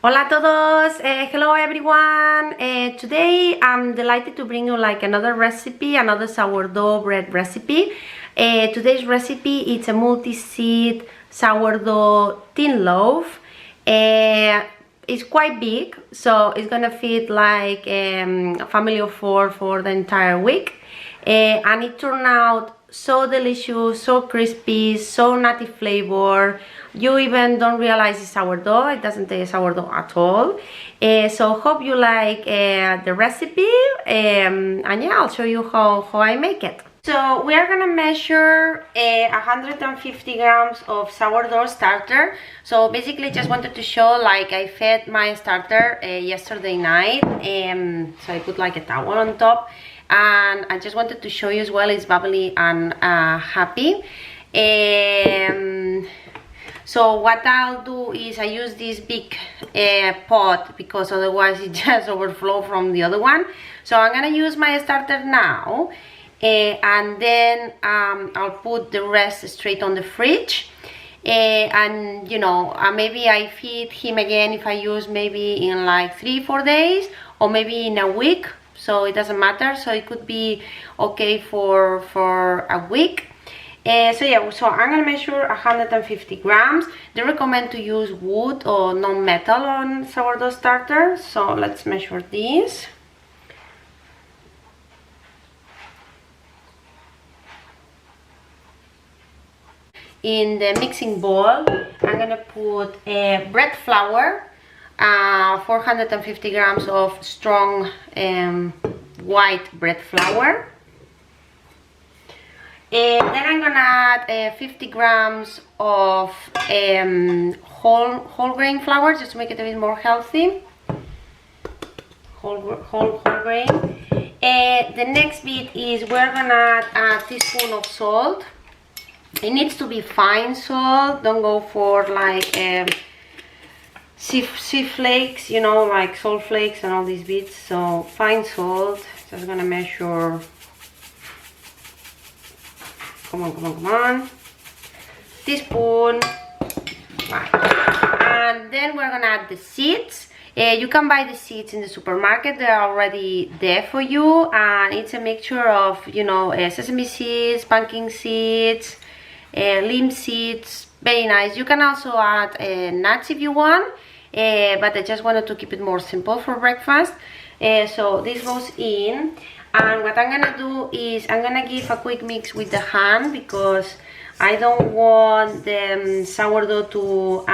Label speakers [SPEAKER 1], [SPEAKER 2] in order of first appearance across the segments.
[SPEAKER 1] Hola a todos, hello everyone. Today I'm delighted to bring you like another recipe, another sourdough bread recipe. Today's recipe is a multi-seed sourdough tin loaf. It's quite big, so it's gonna feed like a family of four for the entire week. And it turned out so delicious, so crispy, so nutty flavor. You even don't realize it's sourdough. It doesn't taste sourdough at all. So hope you like the recipe, and yeah, I'll show you how I make it. So we are gonna measure 150 grams of sourdough starter. So basically just wanted to show, like, I fed my starter yesterday night, so I put like a towel on top, and I just wanted to show you as well it's bubbly and happy. So what I'll do is I use this big pot because otherwise it just overflow from the other one. So I'm gonna use my starter now, and then I'll put the rest straight on the fridge. And you know, maybe I feed him again if I use maybe in like 3-4 days, or maybe in a week, so it doesn't matter. So it could be okay for a week. So yeah, so I'm gonna measure 150 grams. They recommend to use wood or non-metal on sourdough starter. So let's measure this. In the mixing bowl, I'm gonna put bread flour, 450 grams of strong white bread flour. And then I'm gonna add 50 grams of whole grain flour, just to make it a bit more healthy. Whole grain. The next bit is we're gonna add a teaspoon of salt. It needs to be fine salt. Don't go for like sea flakes, you know, like salt flakes and all these bits. So fine salt. Just gonna measure. Come on, teaspoon. Right. And then we're gonna add the seeds. You can buy the seeds in the supermarket. They're already there for you, and it's a mixture of, you know, sesame seeds, pumpkin seeds, limb seeds. Very nice. You can also add nuts if you want, but I just wanted to keep it more simple for breakfast. So this goes in. And what I'm gonna do is I'm gonna give a quick mix with the hand, because I don't want the sourdough to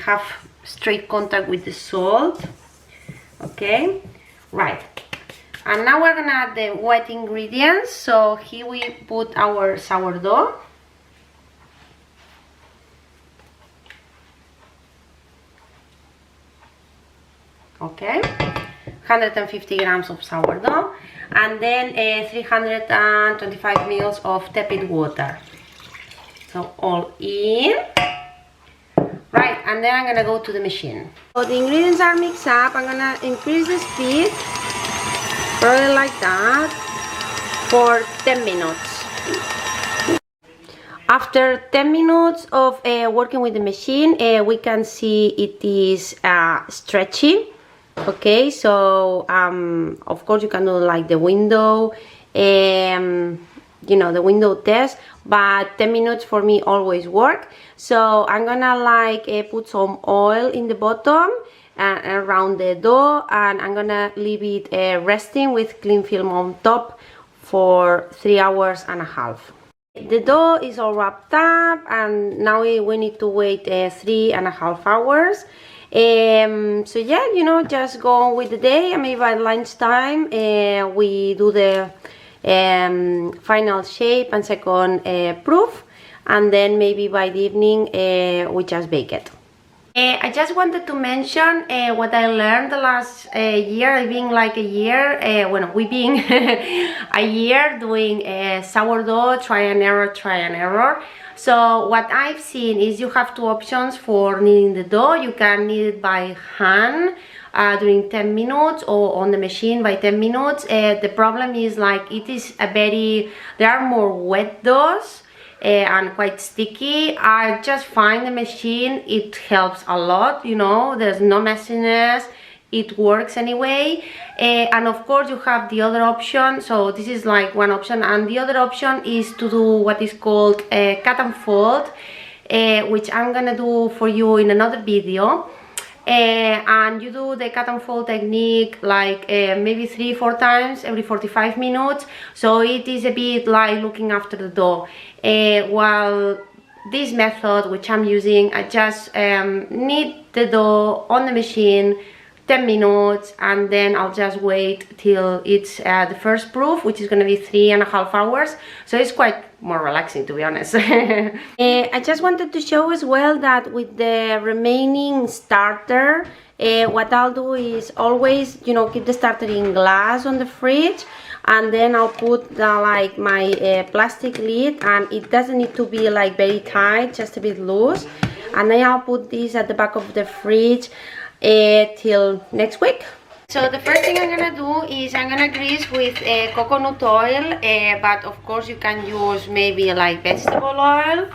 [SPEAKER 1] have straight contact with the salt. Okay, right. And now we're gonna add the wet ingredients. So here we put our sourdough. Okay, 150 grams of sourdough. And then 325 mils of tepid water. So all in. Right, and then I'm gonna go to the machine. So the ingredients are mixed up. I'm gonna increase the speed, probably like that, for 10 minutes. After 10 minutes of working with the machine, we can see it is stretchy. Okay, so of course you can do like the window, you know, the window test, but 10 minutes for me always work. So I'm gonna like put some oil in the bottom around the dough, and I'm gonna leave it resting with cling film on top for 3 hours and a half. The dough is all wrapped up, and now we need to wait 3.5 hours. So yeah, you know, just go on with the day, and maybe by lunchtime we do the final shape and second proof, and then maybe by the evening we just bake it. I just wanted to mention what I learned the last year. Being like a year, well, we being a year doing sourdough, try and error. So what I've seen is you have two options for kneading the dough. You can knead it by hand during 10 minutes, or on the machine by 10 minutes. The problem is, like, it is there are more wet doughs and quite sticky. I just find the machine, it helps a lot, you know, there's no messiness, it works anyway. And of course you have the other option, so this is like one option, and the other option is to do what is called cut and fold, which I'm gonna do for you in another video. And you do the cut and fold technique like maybe 3-4 times every 45 minutes, so it is a bit like looking after the dough. While this method, which I'm using, I just knead the dough on the machine 10 minutes, and then I'll just wait till it's the first proof, which is going to be 3.5 hours, so it's quite more relaxing, to be honest. I just wanted to show as well that with the remaining starter, what I'll do is always, you know, keep the starter in glass on the fridge, and then I'll put like my plastic lid, and it doesn't need to be like very tight, just a bit loose, and then I'll put this at the back of the fridge till next week. So the first thing I'm gonna do is I'm gonna grease with coconut oil, but of course you can use maybe like vegetable oil,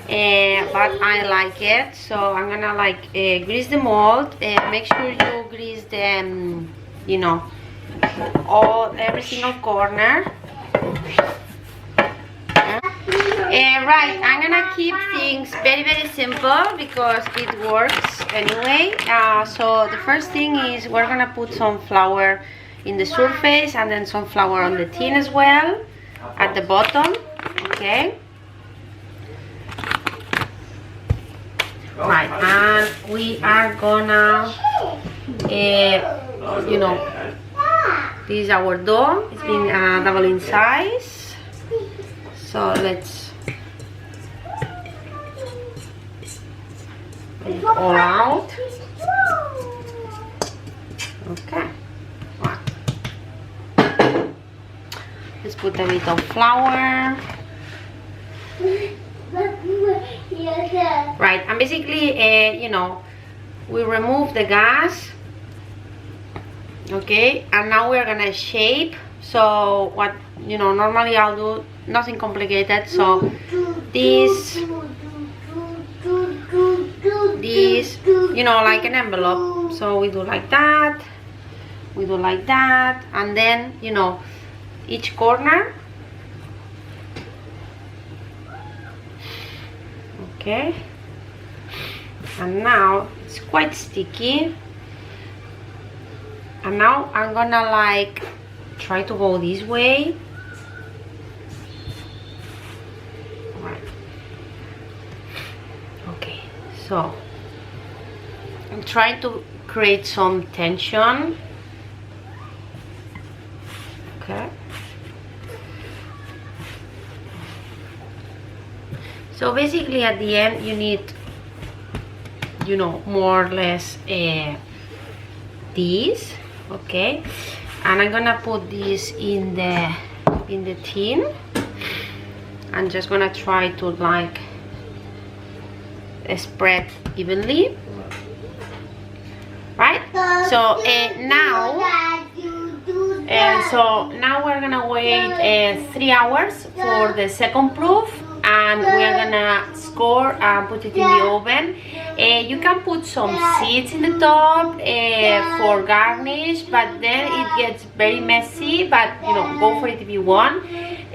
[SPEAKER 1] but I like it, so I'm gonna like grease the mold. Make sure you grease the you know, every single corner. Right, I'm gonna keep things very simple because it works anyway. So the first thing is we're gonna put some flour in the surface, and then some flour on the tin as well at the bottom. Okay, right, and we are gonna you know, this is our dough. It's been double in size, so let's all out. Okay, right. Let's put a bit of flour. Right, and basically you know, we remove the gas. Okay, and now we're gonna shape. So what, you know, normally I'll do nothing complicated, so this, you know, like an envelope. So we do like that, we do like that, and then, you know, each corner. Okay, and now it's quite sticky, and now I'm gonna like try to go this way. Right. Okay, so I'm trying to create some tension. Okay, so basically at the end you need, you know, more or less this. Okay, and I'm gonna put this in the tin. I'm just gonna try to like spread evenly, right? So now we're gonna wait 3 hours for the second proof, and we're gonna score and put it in the oven. You can put some seeds in the top for garnish, but then it gets very messy, but you know, go for it if you want.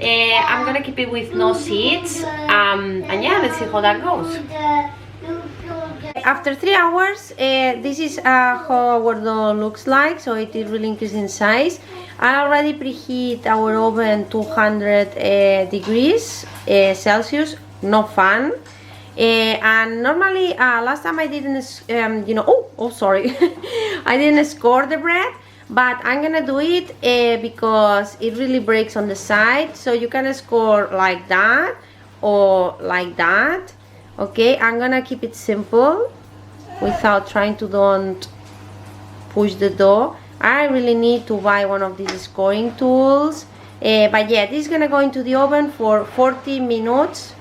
[SPEAKER 1] I'm gonna keep it with no seeds, and yeah, let's see how that goes. After 3 hours, this is how our dough looks like, so it is really increased in size. I already preheat our oven 200 degrees Celsius, no fan. And normally last time I didn't you know, sorry, I didn't score the bread, but I'm gonna do it because it really breaks on the side. So you can score like that or like that. Okay, I'm gonna keep it simple without trying to don't push the dough. I really need to buy one of these scoring tools, but yeah, this is gonna go into the oven for 40 minutes,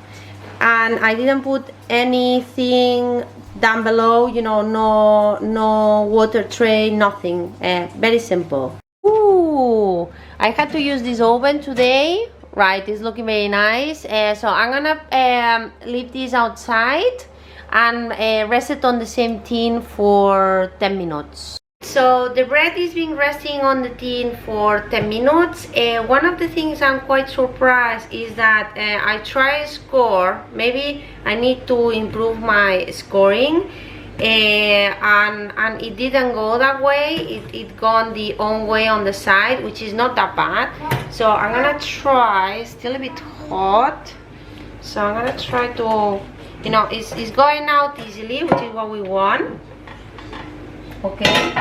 [SPEAKER 1] and I didn't put anything down below, you know, no water tray, nothing. Very simple. Ooh, I had to use this oven today. Right, it's looking very nice. So I'm gonna leave this outside and rest it on the same tin for 10 minutes. So the bread is being resting on the tin for 10 minutes. One of the things I'm quite surprised is that I try a score. Maybe I need to improve my scoring. And it didn't go that way. It gone the own way on the side, which is not that bad. So I'm gonna try, still a bit hot, so I'm gonna try to, you know, it's going out easily, which is what we want. Okay,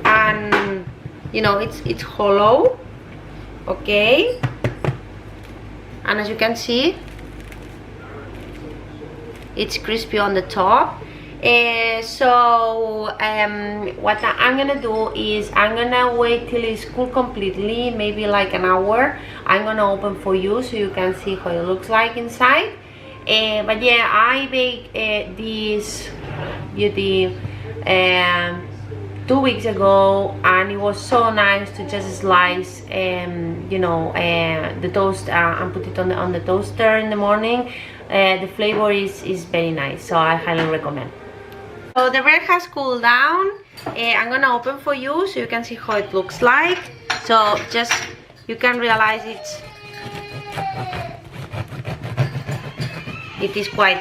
[SPEAKER 1] and you know, it's hollow. Okay, and as you can see, it's crispy on the top. So what I'm gonna do is I'm gonna wait till it's cooled completely, maybe like an hour. I'm gonna open for you so you can see how it looks like inside. But yeah, I baked this beauty 2 weeks ago, and it was so nice to just slice you know, the toast and put it on the toaster in the morning. The flavor is very nice, so I highly recommend. So the bread has cooled down. I'm gonna open for you so you can see how it looks like. So just, you can realize it is quite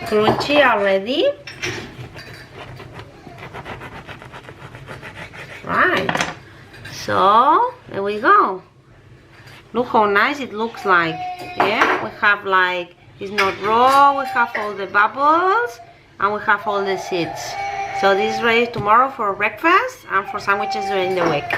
[SPEAKER 1] crunchy already. Right, so there we go. Look how nice it looks like. Yeah, we have like, it's not raw, we have all the bubbles, and we have all the seeds. So this is ready tomorrow for breakfast and for sandwiches during the week.